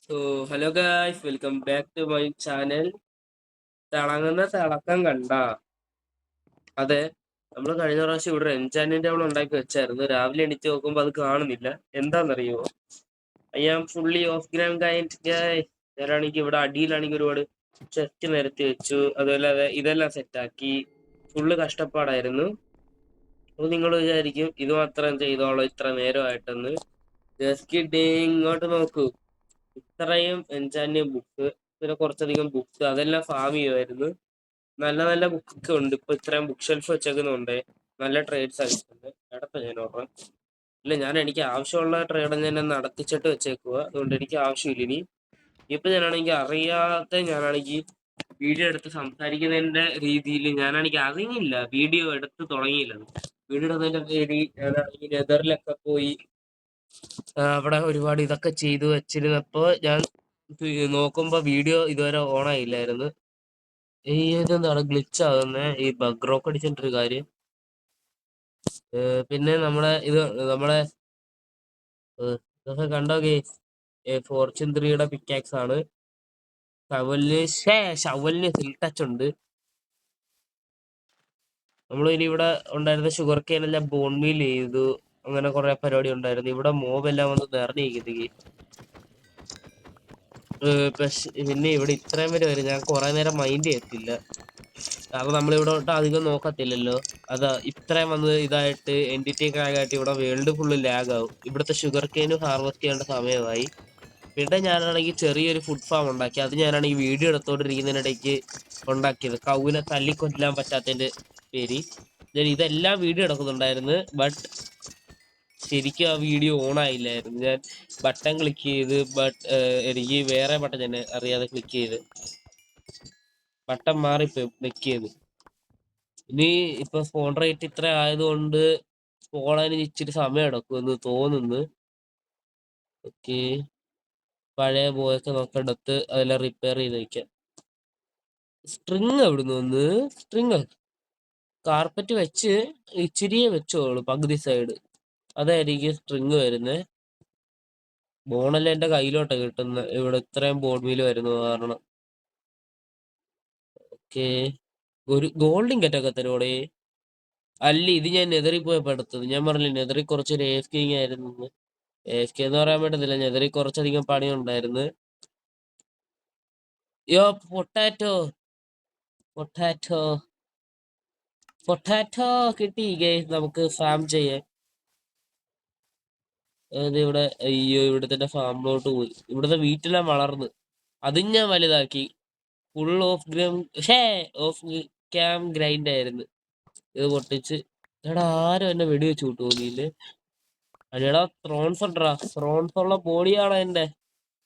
So hello guys, welcome back to my channel. തിളങ്ങുന്ന തിളക്കം കണ്ട. അതെ, നമ്മൾ കഴിഞ്ഞ പ്രാവശ്യം ഇവിടെ എൻചാൻമെന്റ് ടേബിൾ ഉണ്ടാക്കി വെച്ചായിരുന്നു. രാവിലെ എണീറ്റ് നോക്കുമ്പോൾ അത് കാണുന്നില്ല. എന്താണെന്നറിയുമോ? I am fully of gram kind guy. ഞാനാണെങ്കിൽ ഇവിടെ അടിയിലാണെങ്കിൽ ഒരുപാട് ചെസ്റ്റ് നിരത്തി വെച്ചു. അതുപോലെ ഇതെല്ലാം സെറ്റാക്കി. ഫുള്ള് കഷ്ടപ്പാടായിരുന്നു. അപ്പൊ നിങ്ങൾ വിചാരിക്കും ഇത് മാത്രം ചെയ്തോളൂ ഇത്ര നേരമായിട്ടെന്ന്. Just kidding. ഇങ്ങോട്ട് നോക്കൂ. ഇത്രയും എൻചാൻഡ് ബുക്ക്, പിന്നെ കുറച്ചധികം ബുക്സ്, അതെല്ലാം ഫാം ചെയ്യുമായിരുന്നു. നല്ല നല്ല ബുക്കൊക്കെ ഉണ്ട്. ഇപ്പൊ ഇത്രയും ബുക്ക് ഷെൽഫ് വെച്ചേക്കുന്നുണ്ട്. നല്ല ട്രേഡ്സ് ആയിട്ടുണ്ട്. നടത്ത ഞാൻ ഓർഡർ ഇല്ല, എനിക്ക് ആവശ്യമുള്ള ട്രേഡ് ഞാൻ നടത്തിച്ചിട്ട് വെച്ചേക്കുക. അതുകൊണ്ട് എനിക്ക് ആവശ്യമില്ല ഇനി. ഇപ്പൊ ഞാനാണെങ്കിൽ വീഡിയോ എടുത്ത് സംസാരിക്കുന്നതിന്റെ രീതിയിൽ ഞാനാണെങ്കിൽ അറിഞ്ഞില്ല, വീഡിയോ എടുത്ത് തുടങ്ങിയില്ല. വീഡിയോ എടുത്തതിന്റെ പേര് ഞാനാണെങ്കിൽ നെതറിലൊക്കെ പോയി അവിടെ ഒരുപാട് ഇതൊക്കെ ചെയ്തു വെച്ചിരുന്നപ്പോ ഞാൻ നോക്കുമ്പോ വീഡിയോ ഇതുവരെ ഓൺ ആയില്ലായിരുന്നു. ഈ ഇതെന്താണ് ഗ്ലിച്ച് ആകുന്നത്? ഈ ബഗ് റോക്ക് അടിച്ചിട്ടൊരു കാര്യം. പിന്നെ നമ്മളെ ഇതൊക്കെ കണ്ടോ ഗെയ്സ്? ഫോർച്യൂൺ 3യുടെ പിക്കാക്സ് ആണ്. ഷവലിന് ഹിൽ ടച്ച് ഉണ്ട്. നമ്മൾ ഇനി ഇവിടെ ഉണ്ടായിരുന്ന ഷുഗർ കെയിൻ എല്ലാം ബോൺ മീൽ ചെയ്തു. അങ്ങനെ കുറെ പരിപാടി ഉണ്ടായിരുന്നു. ഇവിടെ മോബ് എല്ലാം വന്ന് നിറഞ്ഞിരിക്കുന്നത്. പിന്നെ ഇവിടെ ഇത്രയും വരെ വരും. ഞാൻ കുറെ നേരം മൈൻഡ് ചെയ്യത്തില്ല, കാരണം നമ്മളിവിടെ തൊട്ട് അധികം നോക്കത്തില്ലല്ലോ. അതാ ഇത്രയും വന്ന് ഇതായിട്ട് എൻഡിറ്റി ആയിട്ട് ഇവിടെ വേൾഡ് ഫുള്ള് ലാഗ് ആവും. ഇവിടുത്തെ ഷുഗർ കെയിനും ഹാർവെസ്റ്റ് ചെയ്യേണ്ട സമയമായി. പിന്നെ ഞാനാണെങ്കിൽ ചെറിയൊരു ഫുഡ് ഫാം ഉണ്ടാക്കി. അത് ഞാനാണെങ്കിൽ വീഡിയോ എടുത്തോണ്ടിരിക്കുന്നതിനിടയ്ക്ക് ഉണ്ടാക്കിയത്. കൗവിനെ തല്ലിക്കൊല്ലാൻ പറ്റാത്തതിന്റെ പേര് ഞാൻ ഇതെല്ലാം വീഡിയോ എടുക്കുന്നുണ്ടായിരുന്നു. ബട്ട് ശരിക്കും ആ വീഡിയോ ഓൺ ആയില്ലായിരുന്നു. ഞാൻ ബട്ടൺ ക്ലിക്ക് ചെയ്ത്, എനിക്ക് വേറെ ബട്ടൺ ഞാൻ അറിയാതെ ക്ലിക്ക് ചെയ്ത് ബട്ടൺ മാറിപ്പോയി ക്ലിക്ക് ചെയ്ത്. ഇനി ഇപ്പൊ സ്പോൺ റേറ്റ് ഇത്ര ആയതുകൊണ്ട് സ്പോണാന് ഇച്ചിരി സമയം എടുക്കുമെന്ന് തോന്നുന്നു. ഓക്കെ, പഴയ ബോയൊക്കെ നോക്കേണ്ടത് അതെല്ലാം റിപ്പയർ ചെയ്ത് വെക്കാം. സ്ട്രിങ് എവിടുന്ന് വന്ന്? സ്ട്രിങ് കാർപ്പറ്റ് വെച്ച് ഇച്ചിരിയെ വെച്ചോളൂ, പകുതി സൈഡ്. അതായിരിക്കും സ്ട്രിങ് വരുന്നത്. ബോണെല്ലാം എന്റെ കയ്യിലോട്ടാണ് കിട്ടുന്നത് ഇവിടെ ഇത്രയും ബോൺ വീല് വരുന്നത് കാരണം. ഓക്കെ, ഒരു ഗോൾഡിൻ കെറ്റൊക്കെ തരുവോടെ? അല്ല, ഇത് ഞാൻ നെതറിൽ പോയപ്പോ എടുത്തത്. ഞാൻ പറഞ്ഞില്ല നെതറിൽ കുറച്ചൊരു AFK ആയിരുന്നു. AFK എന്ന് പറയാൻ പറ്റത്തില്ല, നെതറിൽ കുറച്ചധികം പണിയുണ്ടായിരുന്നു. യോ പൊട്ടാറ്റോ പൊട്ടാറ്റോ പൊട്ടാറ്റോ കിട്ടി. നമുക്ക് ഫാം ചെയ്യാൻ. ഇവിടെ അയ്യോ, ഇവിടുത്തെ ഫാമിലോട്ട് പോയി. ഇവിടുത്തെ വീട്ടിലെല്ലാം വളർന്ന് അതും ഞാൻ വലുതാക്കി. ഫുൾ ഓഫ് ക്യാം ഗ്രൈൻഡ് ആയിരുന്നു. ഇത് പൊട്ടിച്ച് എടാ ആരും എന്നെ വെടിവെച്ച് കൂട്ടുപോന്നില്ലേ? അല്ലടാ, ത്രോൺസുള്ള ബോഡിയാണ് എന്റെ.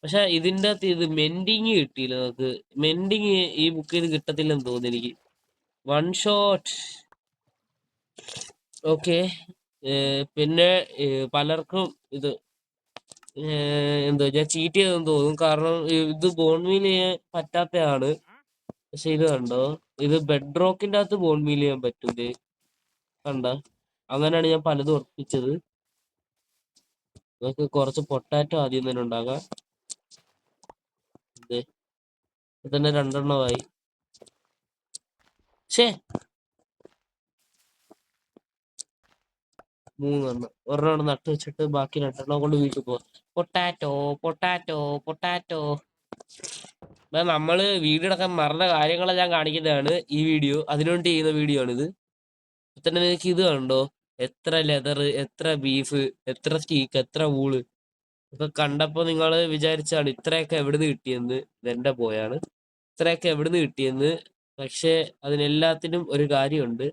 പക്ഷെ ഇതിന്റെ അകത്ത് ഇത് മെൻഡിങ് കിട്ടിയില്ല നമുക്ക്. മെൻഡിങ് ഈ ബുക്കിൽ കിട്ടത്തില്ലെന്ന് തോന്നുന്നു എനിക്ക്. One shot. ഓക്കെ, പിന്നെ പലർക്കും ഇത് എന്തോ ഞാൻ ചീറ്റ് ചെയ്തെന്ന് തോന്നും, കാരണം ഇത് ബോൺമീൽ ചെയ്യാൻ പറ്റാത്തതാണ്. പക്ഷെ ഇത് കണ്ടോ, ഇത് ബെഡ് റോക്കിന്റെ അകത്ത് ബോൺമീൽ ചെയ്യാൻ പറ്റൂലേ? കണ്ട, അങ്ങനെയാണ് ഞാൻ പലതും ഉറപ്പിച്ചത്. നമുക്ക് കുറച്ച് പൊട്ടാറ്റോ ആദ്യം തന്നെ ഉണ്ടാകാം. തന്നെ 2 ശേ 3 ഒരെണ്ണം നട്ട് വെച്ചിട്ട് ബാക്കി 2 കൊണ്ട് വീട്ടിൽ പോവാം. Potato potato potato. നമ്മള് വീഡിയോ എടുക്കാൻ മറന്ന കാര്യങ്ങളെല്ലാം കാണിക്കുന്നതാണ് ഈ വീഡിയോ. അതിനുവേണ്ടി ചെയ്യുന്ന വീഡിയോ ആണിത്. തന്നെ നിങ്ങൾക്ക് ഇത് കണ്ടോ? എത്ര ലെതർ, എത്ര ബീഫ്, എത്ര സ്റ്റീക്ക്, എത്ര വൂള് ഒക്കെ കണ്ടപ്പോ നിങ്ങൾ വിചാരിച്ചാണ് ഇത്രയൊക്കെ എവിടുന്ന് കിട്ടിയെന്ന്. ഇതെന്റെ പോയാണ്. ഇത്രയൊക്കെ എവിടുന്ന് കിട്ടിയെന്ന്. പക്ഷെ അതിനെല്ലാത്തിനും ഒരു കാര്യമുണ്ട്.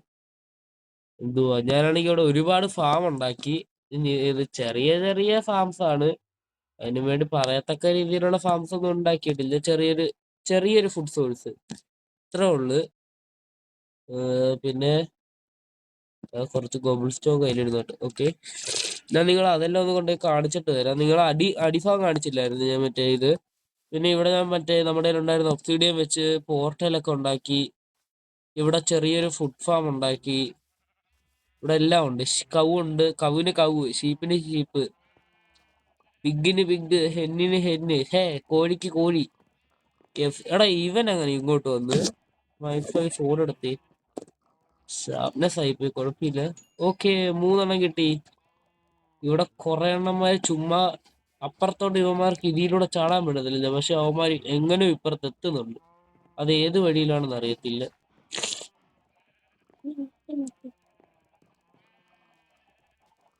എന്തുവാ, ഞാനാണെങ്കിൽ ഇവിടെ ഒരുപാട് ഫാം ഉണ്ടാക്കി. ഇത് ചെറിയ ചെറിയ ഫാംസ് ആണ്. അതിനു വേണ്ടി പറയത്തക്ക രീതിയിലുള്ള ഫാംസ് ഒന്നും ഉണ്ടാക്കിയിട്ടില്ല. ചെറിയൊരു ഫുഡ് സോഴ്സ് ഇത്രേ ഉള്ളു. പിന്നെ കുറച്ച് ഗോബിൾ സ്റ്റോൺ കയ്യിലിരുന്നോട്ട്. ഓക്കെ, ഞാൻ നിങ്ങൾ അതെല്ലാം ഒന്ന് കൊണ്ടുപോയി കാണിച്ചിട്ട് തരാം. നിങ്ങൾ അടിഫാം കാണിച്ചില്ലായിരുന്നു ഞാൻ മറ്റേ ഇത്. പിന്നെ ഇവിടെ ഞാൻ മറ്റേ നമ്മുടെ ഉണ്ടായിരുന്ന ഒബ്സിഡിയം വെച്ച് പോർട്ടലൊക്കെ ഉണ്ടാക്കി. ഇവിടെ ചെറിയൊരു ഫുഡ് ഫാം ഉണ്ടാക്കി. ഇവിടെ എല്ലാം ഉണ്ട്. കൗ ഉണ്ട്, കൗവിന് കൗ, ഷീപ്പിന് ഷീപ്പ്. പിഗിന് പിഗ്, ഹെന്നിന് ഹെന്ന്, ഹേ കോഴിക്ക് കോഴി. എടാ ഇവൻ അങ്ങനെ ഇങ്ങോട്ട് വന്ന് വൈഫൈ ഫോൺ എടുത്ത് ഷാർപ്നെസ് ആയിപ്പോയി, കുഴപ്പമില്ല. ഓക്കെ, 3 കിട്ടി. ഇവിടെ കുറെ എണ്ണന്മാര് ചുമ്മാ അപ്പുറത്തോട്ട് ഇവന്മാർക്ക് ഇതിലൂടെ ചാടാൻ വിടുന്നില്ല, പക്ഷെ അവന്മാർ എങ്ങനെയോ ഇപ്പുറത്ത് എത്തുന്നുണ്ട്. അത് ഏത് വഴിയിലാണെന്ന് അറിയത്തില്ല.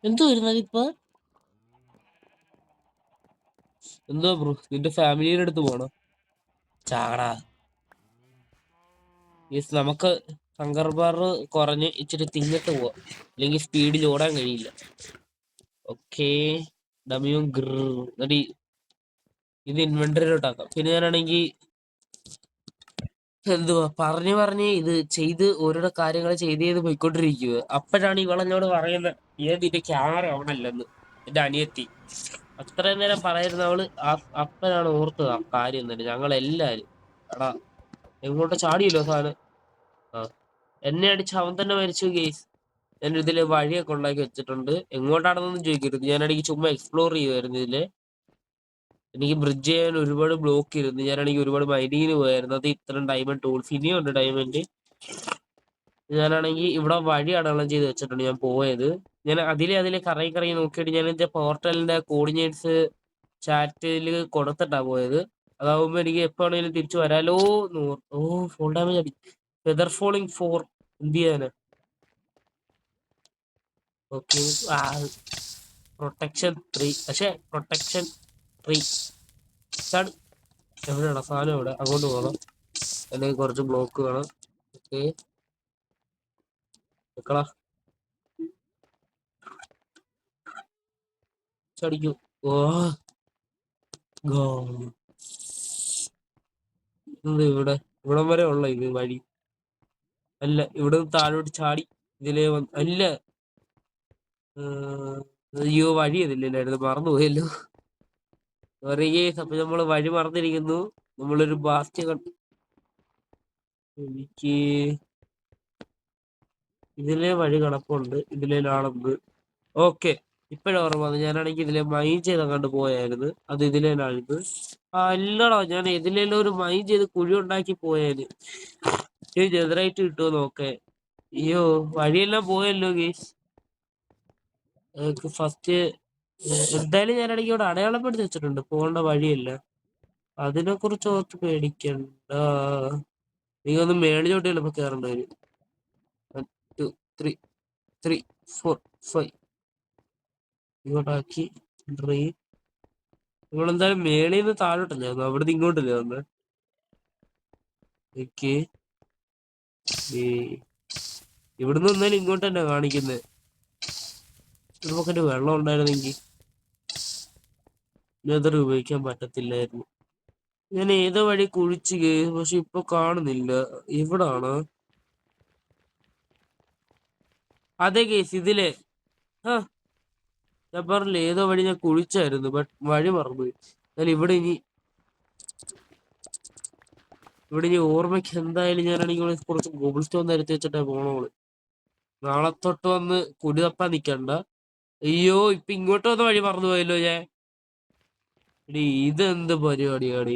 എന്തോ വരുന്നത് ഇപ്പൊ? എന്തോ ബ്രോ, നിന്റെ ഫാമിലിയുടെ അടുത്ത് പോണോ? ചാടാ. യെസ്, നമുക്ക് ഹങ്കർ ബാർ കുറഞ്ഞ് ഇച്ചിരി തിന്നിട്ട് പോവാം, അല്ലെങ്കിൽ സ്പീഡിൽ ഓടാൻ കഴിയില്ല. ഓക്കെ, ഡമിയും ഗ്രീ ഇത് ഇൻവെന്ററിയിലോട്ടാക്കാം. പിന്നെ ഞാനാണെങ്കിൽ എന്തുവാ പറഞ്ഞ് ഇത് ചെയ്ത് ഓരോരോ കാര്യങ്ങൾ ചെയ്ത് പോയിക്കൊണ്ടിരിക്കുക. അപ്പോഴാണ് ഇവളെന്നോട് പറയുന്നത് ഏത് ഇതിന്റെ ക്യാമറ ഓണല്ലെന്ന്. എന്റെ അനിയത്തി അത്രയും നേരം പറയുന്ന അവള് അപ്പഴാണ് ഓർത്തത് ആ കാര്യം തന്നെ. ഞങ്ങളെല്ലാരും എടാ എങ്ങോട്ട് ചാടിയല്ലോ സാധനം. ആ, എന്നെ അടിച്ച് അവൻ തന്നെ മരിച്ചു കേസ്. ഞാൻ ഇതില് വഴിയൊക്കെ ഉണ്ടാക്കി വെച്ചിട്ടുണ്ട്, എങ്ങോട്ടാണെന്നൊന്നും ചോദിക്കരുത്. ഞാനാണെങ്കിൽ ചുമ്മാ എക്സ്പ്ലോർ ചെയ്യുമായിരുന്നു ഇതില്. എനിക്ക് ബ്രിഡ്ജ് ചെയ്യാൻ ഒരുപാട് ബ്ലോക്ക് ഇരുന്നു. ഞാനാണെങ്കിൽ ഒരുപാട് മൈനിങ്ങിന് പോയായിരുന്നു. അത് ഇത്രയും ഡയമണ്ട് ടൂൾസ് ഇനിയും ഉണ്ട് ഡയമണ്ട്. ഞാനാണെങ്കിൽ ഇവിടെ വഴി അടയാളം ചെയ്ത് വെച്ചിട്ടുണ്ട് ഞാൻ പോയത്. ഞാൻ അതിലെ കറങ്ങി നോക്കിയിട്ട് ഞാൻ എന്റെ പോർട്ടലിന്റെ കോർഡിനേറ്റ്സ് ചാറ്റിൽ കൊടുത്തിട്ടാ പോയത്. അതാവുമ്പോ എനിക്ക് എപ്പോ വേണമെങ്കിലും തിരിച്ചു വരാലോ. ഓ, ഫുൾ ഡാമേജ് അടി. ഫെദർ ഫോളിങ് 4 എന്ത് ചെയ്യാന്. ഓക്കെ, പ്രൊട്ടക്ഷൻ 3, പക്ഷെ പ്രൊട്ടക്ഷൻ 3 ചാട്. എവിടെയാണോ സാധനം? എവിടെ? അങ്ങോട്ട് പോകണം, അല്ലെങ്കിൽ കുറച്ച് ബ്ലോക്ക് വേണം. ഓക്കെ, നിക്കളാ ചടിക്കൂ. ഓ ഗോ. ഇവിടെ ഇവിടം വരെ ഉള്ള ഇത് വഴി അല്ല. ഇവിടെ താഴോട്ട് ചാടി ഇതിലേ വന്ന് അല്ല. അയ്യോ, വഴി ഇതില്ലായിരുന്നു, മറന്നുപോയല്ലോ. അപ്പൊ നമ്മള് വഴി മറന്നിരിക്കുന്നു. നമ്മളൊരു ബാസ്റ്റ് കണ്ടു. എനിക്ക് ഇതിലെ വഴി കിടപ്പുണ്ട്, ഇതിലേലാണെന്ന്. ഓക്കെ, ഇപ്പഴോർമ്മ വന്നു. ഞാനാണെങ്കിൽ ഇതിലെ മൈൻ ചെയ്ത് അങ്ങോട്ട് പോയായിരുന്നു. അത് ഇതിലേലായിരുന്നു. അല്ലടാ, ഞാൻ ഇതിലെല്ലാം ഒരു മൈൻ ചെയ്ത് കുഴി ഉണ്ടാക്കി പോയാല് ജനറേറ്റ് കിട്ടുമോ നോക്കേ. അയ്യോ, വഴിയെല്ലാം പോയല്ലോ ഗേസ്. ഫസ്റ്റ് എന്തായാലും ഞാനാണെങ്കിൽ ഇവിടെ അടയാളപ്പെടുത്തി വെച്ചിട്ടുണ്ട് പോകേണ്ട വഴിയല്ല. അതിനെ കുറിച്ച് ഓർത്ത് പേടിക്കണ്ട. നീ ഒന്ന് മേളിലോട്ട് ചിലപ്പോ കയറേണ്ടി വരും. 1 2 3 3 4 5 ഇങ്ങോട്ടാക്കി. നിങ്ങളെന്തായാലും മേളിൽ നിന്ന് താഴോട്ടല്ലേ വന്നു, അവിടുന്ന് ഇങ്ങോട്ടല്ലേ വന്ന്. ഓക്കെ, ഇവിടുന്ന് ഒന്നാലും ഇങ്ങോട്ട് തന്നെ കാണിക്കുന്നത്. ഒരു പോക്കറ്റ് വെള്ളം ഉണ്ടായിരുന്നെങ്കിൽ നെതർ ഉപയോഗിക്കാൻ പറ്റത്തില്ലായിരുന്നു. ഞാൻ ഏതോ വഴി കുഴിച്ച് പക്ഷെ ഇപ്പൊ കാണുന്നില്ല. ഇവിടാണ് അതെ കേസ് ഇതിലെ. ആ, ഞാൻ പറഞ്ഞില്ല ഏതോ വഴി ഞാൻ കുഴിച്ചായിരുന്നു, ബട്ട് വഴി മറന്നുപോയി. എന്നാലും ഇവിടെ ഇനി ഓർമ്മയ്ക്ക് എന്തായാലും ഞാനാണെങ്കിൽ കുറച്ച് ഗോബിൾ സ്റ്റോൺ നിരത്തി വെച്ചിട്ടേ പോണോള്. നാളെ തൊട്ട് വന്ന് കുടി തപ്പാൻ നിക്കണ്ട. അയ്യോ, ഇപ്പൊ ഇങ്ങോട്ട് വന്ന വഴി മറന്നുപോയല്ലോ ഞാൻ. ഇതെന്ത് പരിപാടിയാണ്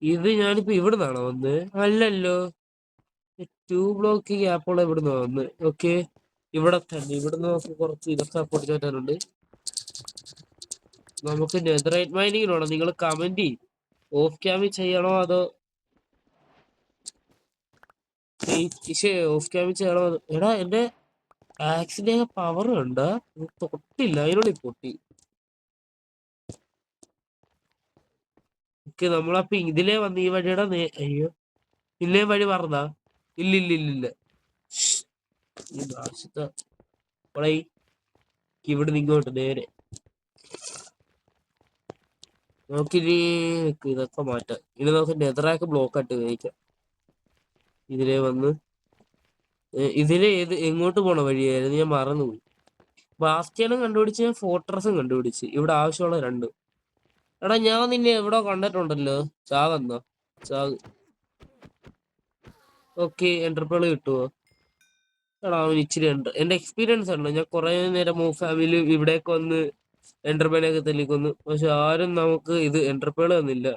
ഇത്? ഞാനിപ്പോ ഇവിടുന്നാണോ വന്ന്? അല്ലല്ലോ, 2 ബ്ലോക്ക് ഗ്യാപ്പുള്ള ഇവിടുന്ന് വന്ന്. ഓക്കെ, ഇവിടെ തന്നെ. ഇവിടുന്ന് നമുക്ക് കുറച്ച് ഇതൊക്കെ പൊടിച്ചു പറ്റാനുണ്ട്. നമുക്ക് നെതറൈറ്റ് മൈനിങ്ങിനാണോ? നിങ്ങൾ കമന്റ് ചെയ്യും. ഓഫ് ക്യാമിൽ ചെയ്യണോ അതോ ഓഫ് ക്യാമിൽ ചെയ്യണോ? എടാ, എന്റെ ആക്സിന്റെ പവർ ഉണ്ട്, തൊട്ടില്ല, അതിനുള്ളിൽ പൊട്ടി. ഓക്കെ, നമ്മളപ്പോ ഇതിലേ വന്ന് ഈ വഴിയുടെ അയ്യോ, ഇല്ലേ വഴി മറന്നാ? ഇല്ലില്ലില്ല. ഈ നാശത്തെ ഇവിടെ ഇങ്ങോട്ട് നേരെ നോക്കിനി. ഇതൊക്കെ മാറ്റാം. ഇനി നമുക്ക് നെതറാക്ക് ബ്ലോക്ക് ആയിട്ട് ഉപയോഗിക്കാം. ഇതിലേ വന്ന് ഇതിലെ എങ്ങോട്ട് പോണ വഴിയായിരുന്നു ഞാൻ മറന്നുപോയി. ബാസ്റ്റിയനും കണ്ടുപിടിച്ച്, ഞാൻ ഫോർട്രസും കണ്ടുപിടിച്ച്. ഇവിടെ ആവശ്യമുള്ള 2. എടാ, ഞാൻ നിന്നെ എവിടെ കണ്ടിട്ടുണ്ടല്ലോ. ചാകന്നോ? ചാക്. ഓക്കെ, എന്റർപ്രൾ കിട്ടുവോ? എടാ അവൻ ഇച്ചിരി ഉണ്ട്, എന്റെ എക്സ്പീരിയൻസ് ഉണ്ട്. ഞാൻ കുറെ നേരം ഫാമിലി ഇവിടേക്ക് വന്ന് എന്റർപേളൊക്കെ തല്ലിക്കൊന്നു, പക്ഷെ ആരും നമുക്ക് ഇത് എന്റർപേൾ തന്നില്ല.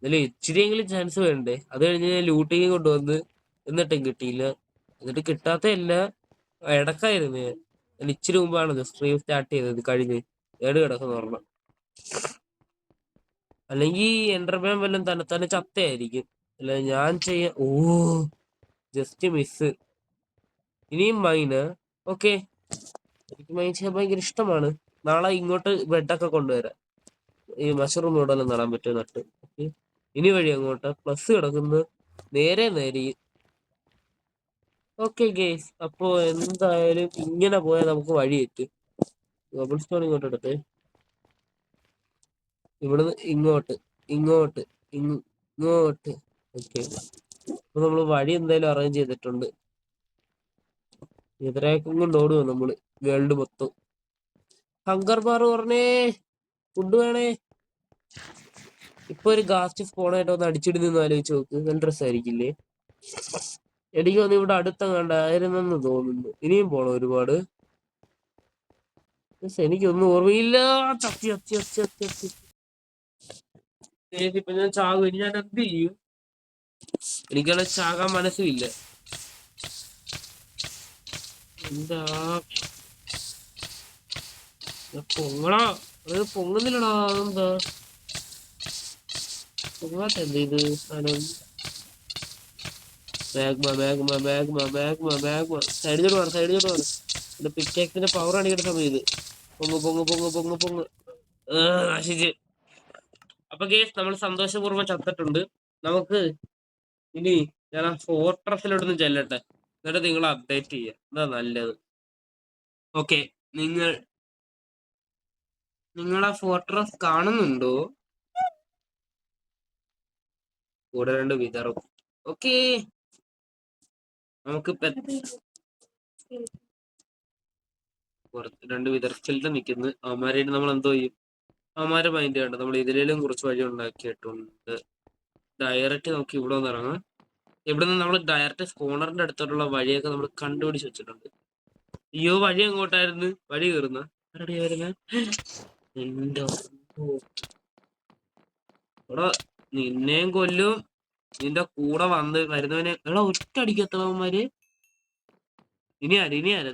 ഇതിൽ ഇച്ചിരിയെങ്കിലും ചാൻസ് വേണ്ടേ? അത് കഴിഞ്ഞ് ഞാൻ ലൂട്ടിങ് കൊണ്ടുവന്ന് എന്നിട്ടും കിട്ടിയില്ല. എന്നിട്ട് കിട്ടാത്തല്ല ഇടക്കായിരുന്നു ഞാൻ ഇച്ചിരി മുമ്പാണ് സ്ട്രീം സ്റ്റാർട്ട് ചെയ്തത്, കഴിഞ്ഞ് ഏട് കിടക്കുന്ന ഓർമ്മ. അല്ലെങ്കിൽ എന്റർപേൾ വല്ലതും തന്നെ ചത്തയായിരിക്കും. അല്ല ഞാൻ ചെയ്യാൻ, ഓ ജസ്റ്റ് മിസ്. ഇനിയും മൈന്. ഓക്കെ, എനിക്ക് മൈൻ ചെയ്യാൻ ഭയങ്കര ഇഷ്ടമാണ്. നാളെ ഇങ്ങോട്ട് ബെഡൊക്കെ കൊണ്ടുവരാം. ഈ മഷ്റൂം ഇവിടെല്ലാം നടാൻ പറ്റും നട്ട്. ഓക്കെ, ഇനി വഴി അങ്ങോട്ട് പ്ലസ് കിടക്കുന്നു നേരെ നേരി. ഓക്കെ ഗേസ്, അപ്പോ എന്തായാലും ഇങ്ങനെ പോയാൽ നമുക്ക് വഴി തെറ്റും. ഡബിൾ സ്റ്റോൺ ഇങ്ങോട്ട് എടുത്തേ, ഇവിടുന്ന് ഇങ്ങോട്ട് ഇങ്ങോട്ട് ഇങ്ങോട്ട്. ഓക്കെ, അപ്പൊ നമ്മള് വഴി എന്തായാലും അറേഞ്ച് ചെയ്തിട്ടുണ്ട്. എതിരേക്കും കൊണ്ട് ഓടുവോ നമ്മള് വേൾഡ് മൊത്തം. ഹങ്കർ ബാർ പറഞ്ഞേ, ഫുഡ് വേണേ. ഇപ്പൊ ഒരു ഗാസ്റ്റ് സ്പോണായിട്ട് ഒന്ന് അടിച്ചിടുന്നെന്ന് ആലോചിച്ച് നോക്ക്, നല്ല രസമായിരിക്കില്ലേ? എനിക്ക് തോന്നുന്നു ഇവിടെ അടുത്തങ്ങാണ്ടായിരുന്നെന്ന് തോന്നുന്നു. ഇനിയും പോണം ഒരുപാട്. എനിക്കൊന്നും ഓർമ്മയില്ല. ചത്തി ചത്തി ചത്തി ചത്തി ചത്തി. ഇപ്പൊ ഞാൻ ചാകും, ഇനി ഞാൻ എന്ത് ചെയ്യും? എനിക്കാണെ ചാകാൻ മനസ്സുമില്ല. എന്താ പൊങ്ങടാ, അത് പൊങ്ങുന്നില്ലടാ. അതെന്താ പൊങ്ങാത്ത? എന്ത് ഇത് സാധനം? സൈഡിലോട്ട് വേണം, സൈഡിലോട്ട് വേണം. എന്റെ പിക്കാക്സിന്റെ പവർ അടിക്കേണ്ട സമയം ഇത്. പൊങ്ങ് പൊങ്ങ് പൊങ്ങ് പൊങ്ങ് പൊങ്ങ്. നശിച്ച്. അപ്പൊ ഗേസ്, നമ്മൾ സന്തോഷപൂർവ്വം ചത്തിട്ടുണ്ട്. നമുക്ക് ഇനി ഞാൻ ആ ഫോർട്രസിലോട്ടൊന്ന് ചെല്ലട്ടെ, എന്നിട്ട് നിങ്ങൾ അപ്ഡേറ്റ് ചെയ്യാം. എന്താ നല്ലത്? ഓക്കെ, നിങ്ങൾ ആ ഫോർട്രസ് കാണുന്നുണ്ടോ? കൂടെ രണ്ട് വിതറും. ഓക്കെ, നമുക്ക് രണ്ട് വിതർച്ചിലത്തെ നിൽക്കുന്നു. അവന്മാരായിട്ട് നമ്മൾ എന്തോ ചെയ്യും? അവന്മാരെ മൈൻഡ് ചെയ്യണ്ട, നമ്മൾ ഇതിലേലും കുറച്ച് വഴി ഉണ്ടാക്കിയിട്ടുണ്ട്. ഡയറക്റ്റ് നമുക്ക് ഇവിടെ ഒന്ന് ഇറങ്ങാം. ഇവിടെ നിന്ന് നമ്മൾ ഡയറക്റ്റ് സ്പോണറിന്റെ അടുത്തോട്ടുള്ള വഴിയൊക്കെ നമ്മൾ കണ്ടുപിടിച്ച് വെച്ചിട്ടുണ്ട്. അയ്യോ, വഴി അങ്ങോട്ടായിരുന്നു. വഴി കയറുന്ന ആരുടെയാ വരുന്നത്? എന്റെ എടാ, നിന്നെയും കൊല്ലും. നിന്റെ കൂടെ വന്ന് വരുന്നവനെ എടാ ഒറ്റ അടിക്കത്തവന്മാര്. ഇനി ആരാ?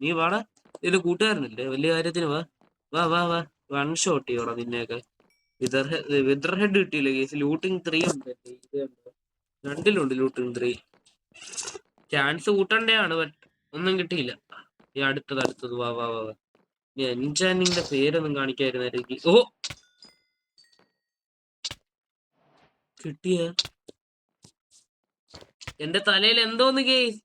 നീ വാടാ. നിന്റെ കൂട്ടുകാരനല്ലേ, വലിയ കാര്യത്തിന് വാ. വാ വാ വാ, വൺ ഷോട്ട് ചെയ്യോടാ നിന്നെയൊക്കെ. വിതർ ഹെഡ് കിട്ടിയില്ല കേസ്. ലൂട്ടിങ് 3 ഉണ്ട്. രണ്ടിലുണ്ട് ലൂട്ടിങ് 3. ചാൻസ് കൂട്ടണ്ടയാണ്, ഒന്നും കിട്ടിയില്ല. ഈ അടുത്തത് വാ വാ വാ. എൻചാനിന്റെ പേരൊന്നും കാണിക്കായിരുന്നായിരിക്കും. ഓ കിട്ടിയ എന്റെ തലയിൽ എന്തോന്ന് കേസ്.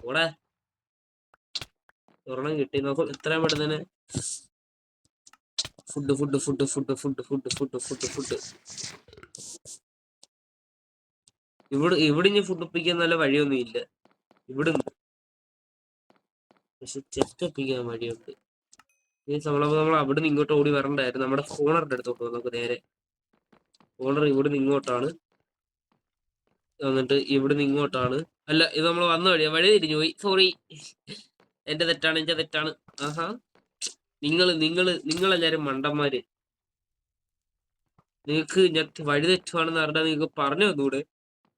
ഓടെ ഒരെണ്ണം കിട്ടി. നോക്കൂ എത്രയും പെട്ടെന്ന് ഫുഡ്. ഇവിടെ ഇനി ഫുഡ് ഒപ്പിക്കാൻ നല്ല വഴിയൊന്നും ഇല്ല ഇവിടുന്ന്, പക്ഷെ ചെസ്റ്റ് ഒപ്പിക്കാൻ വഴിയുണ്ട്. നമ്മൾ അവിടുന്ന് ഇങ്ങോട്ട് ഓടി വരണ്ടായിരുന്നു. നമ്മുടെ ഫോണറിന്റെ അടുത്തോട്ട് പോകും നമുക്ക് നേരെ. ഫോണർ ഇവിടുന്ന് ഇങ്ങോട്ടാണ്, എന്നിട്ട് ഇവിടുന്ന് ഇങ്ങോട്ടാണ്. അല്ല, ഇത് നമ്മൾ വന്ന വഴി തിരിഞ്ഞു പോയി. സോറി, എന്റെ തെറ്റാണ്. ആഹാ, നിങ്ങളെല്ലാരും മണ്ടന്മാര്. നിങ്ങൾക്ക് ഞാൻ വഴി തെറ്റുവാണെന്ന് പറഞ്ഞാൽ നിങ്ങൾക്ക് പറഞ്ഞു തന്നൂടെ?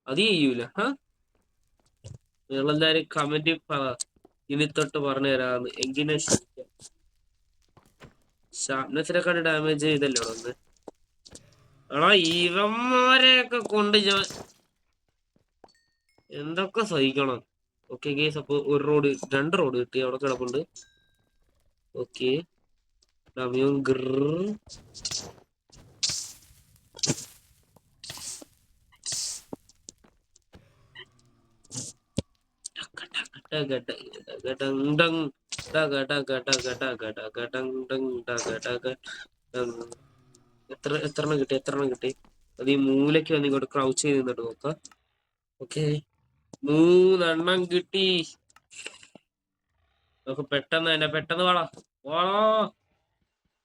അത് ചെയ്യൂല. നിങ്ങളെല്ലാരും കമന്റ് പറ, ഇനി തൊട്ട് പറഞ്ഞു തരാന്ന്. എങ്ങനെ ഷാർപ്നെസ്സിനെക്കാട്ട് ഡാമേജ് ചെയ്തല്ലോ ഒന്ന്. എടാ, ഇവന്മാരെയൊക്കെ കൊണ്ട് ഞാൻ എന്തൊക്കെ സഹിക്കണം. ഓക്കെ ഗേസ്, അപ്പൊ രണ്ട് റോഡ് കിട്ടി, അവിടെ കിടപ്പുണ്ട്. ഓക്കെ, എത്രണ്ണം കിട്ടി? അത് ഈ മൂലയ്ക്ക് വന്ന് ഇങ്ങോട്ട് ക്രൗച്ച് ചെയ്ത് നിന്നിട്ട് നോക്കാം. ഓക്കെ, 3 കിട്ടി. നമുക്ക് പെട്ടെന്ന് വാടാ.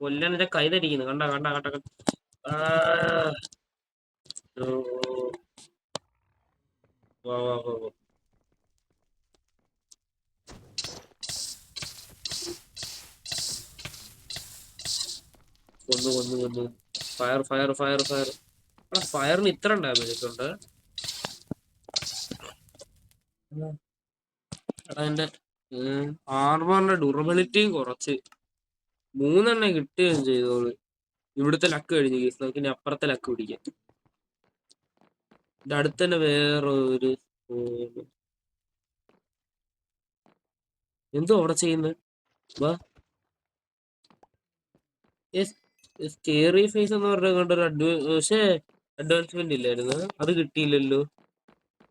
കൊല്ലം നിന്റെ കൈ തരിക്കുന്നു. കണ്ട. വാ വാ വാ വാ. കൊന്നു കൊന്നു കൊന്നു. Fire fire fire fire. ആ ഫയറിന് ഇത്ര ഡാമേജ് ഉണ്ട്. എടാ എന്റെ ആർമറിന്റെ ഡ്യൂറബിലിറ്റിയും കുറച്ച് 3 കിട്ടുകയും ചെയ്തോളൂ. ഇവിടുത്തെ ലക്ക് കഴിഞ്ഞു കേസ്. നമുക്ക് ഇനി അപ്പുറത്തെ ലക്ക് പിടിക്കാം. എന്റെ അടുത്ത് തന്നെ വേറെ ഒരു എന്തോ അവിടെ ചെയ്യുന്നത്. വാ, സ്കേറി ഫേസ് എന്ന് പറഞ്ഞ കണ്ടൊരു പക്ഷേ അഡ്വാൻസ്മെന്റ് ഇല്ലായിരുന്നു. അത് കിട്ടിയില്ലല്ലോ.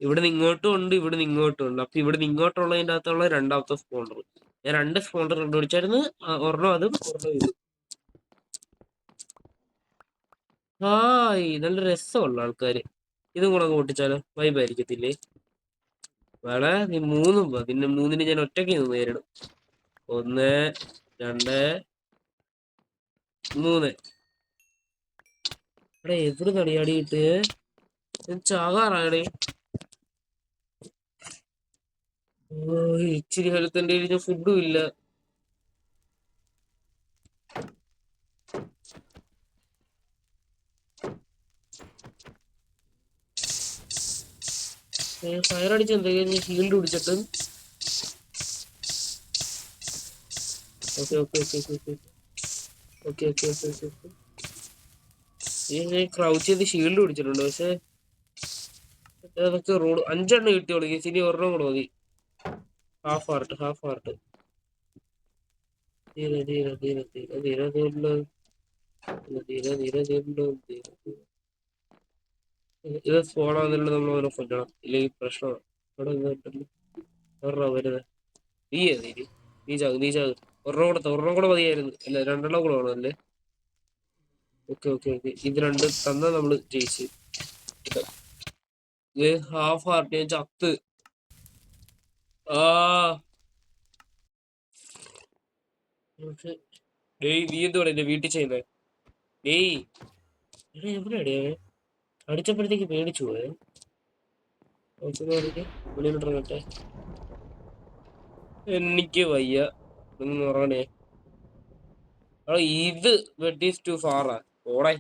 ഇവിടെ നിന്ന് ഇങ്ങോട്ടും ഉണ്ട്, ഇവിടെ നിന്ന് ഇങ്ങോട്ടും ഉണ്ട്. അപ്പൊ ഇവിടെ നിന്ന് ഇങ്ങോട്ടുള്ളതിന്റെ അകത്തുള്ള രണ്ടാമത്തെ സ്പോണ്ടർ. ഞാൻ 2 സ്പോണ്ടർ കണ്ടുപിടിച്ചായിരുന്നു. ഒരെണ്ണം അതും ഒരെണ്ണം ഇതും. നല്ല രസമുള്ള ആൾക്കാര്. ഇതും കൂടെ അങ്ങ് പൊട്ടിച്ചാലോ? വൈബായിരിക്കത്തില്ലേ? വേണേ നീ 3 പിന്നെ 3 ഞാൻ ഒറ്റയ്ക്ക് നിന്ന് നേരിടും. 1 2 3. എടാ എവിടെ നടിയാടിയിട്ട് ചാകാറായടേ. ഇച്ചിരി ഹെൽത്തിന്റെ ഫുഡും ഇല്ല. ഫയർ അടിച്ച് എന്തെങ്കിലും ഷീൽഡ് പിടിച്ചിട്ട്. Okay okay okay okay okay okay okay okay okay. Crouch ചെയ്ത് ഷീൽഡ് പിടിച്ചിട്ടുണ്ട്. പക്ഷെ അതൊക്കെ റോഡ് 5 കിട്ടിയോളൂ. ഇനി ഒരെണ്ണം കൂടെ മതി. Half heart half heart. ധീരെ ധീരെ ധീരെ ധീരെ ധീരെ ധീരെ ധീരെ ധീരെ ധീരെ. ഇത് ഫോണാകുന്നില്ല. നമ്മൾ അവരെ കൊല്ലണം, ഇല്ലെങ്കിൽ പ്രശ്നമാണ്. അവിടെ ഒരെണ്ണം വരുന്നത്. നീ ചാകും നീ ചാകും. ഒരെണ്ണം കൂടെ മതിയായിരുന്നു. അല്ല 2 കൂടെ വേണം അല്ലേ? Okay okay okay. ഇത് 2 തന്നാ നമ്മള് ജയിച്ച്. ഹാഫ് ഹാർട്ട് ഞാൻ ചത്ത്. ഡേയ് നീ എന്തുവാണ് എന്റെ വീട്ടിൽ ചെയ്യുന്നത്? ഡേയ് എവിടെയാടേ? അടിച്ചപ്പോഴത്തേക്ക് പേടിച്ചു പോയെ. വെളിയിലിട്ടിറങ്ങട്ടെ. എനിക്ക് വയ്യ. ഒന്ന് ഉറങ്ങണേ. ഇത് വെട്ടീസ് ടു ഫാറാ. ഓടെ